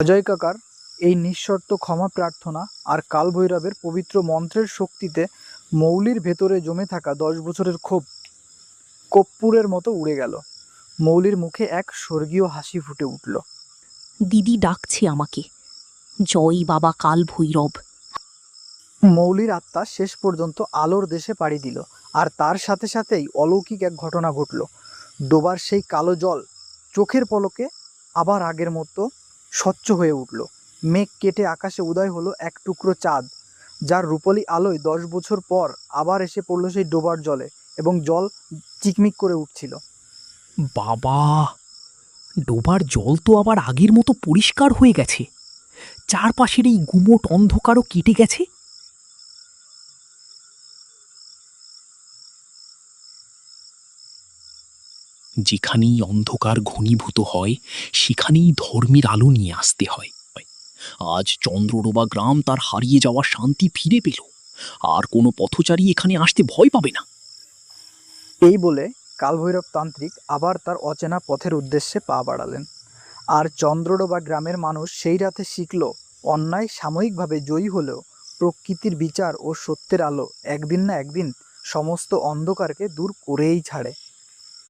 অজয় কাকার এই নিঃশর্ত ক্ষমা প্রার্থনা আর কালভৈরবের পবিত্র মন্ত্রের শক্তিতে মৌলির ভেতরে জমে থাকা 10 বছরের ক্ষোভ কর্পূরের মতো উড়ে গেল। মৌলির মুখে এক স্বর্গীয় হাসি ফুটে উঠল। দিদি ডাকছে আমাকে। জয় বাবা কাল ভৈরব। মৌলির আত্মা শেষ পর্যন্ত আলোর দেশে পাড়ি দিল, আর তার সাথে সাথেই অলৌকিক এক ঘটনা ঘটল। ডোবার সেই কালো জল চোখের পলকে আবার আগের মতো স্বচ্ছ হয়ে উঠল। মেঘ কেটে আকাশে উদয় হলো এক টুকরো চাঁদ, যার রূপলি আলোয় 10 বছর পর আবার এসে পড়ল সেই ডোবার জলে, এবং জল চিকমিক করে উঠছিল। বাবা, ডোবার জল তো আবার আগের মতো পরিষ্কার হয়ে গেছে। চারপাশের এই গুমোট অন্ধকারও কেটে গেছে। যেখানেই অন্ধকার ঘনীভূত হয়, সেখানেই ধর্মের আলো নিয়ে আসতে হয়। আজ চন্দ্রডোবা গ্রাম তার হারিয়ে যাওয়া শান্তি ফিরে পেল। আর কোনো পথচারী এখানে আসতে ভয় পাবে না। এই বলে কালভৈরব তান্ত্রিক আবার তার অচেনা পথের উদ্দেশ্যে পা বাড়ালেন। আর চন্দ্রডোবা গ্রামের মানুষ সেই রাতে শিখল, অন্যায় সাময়িকভাবে জয়ী হলেও প্রকৃতির বিচার ও সত্যের আলো একদিন না একদিন সমস্ত অন্ধকারকে দূর করেই ছাড়ে।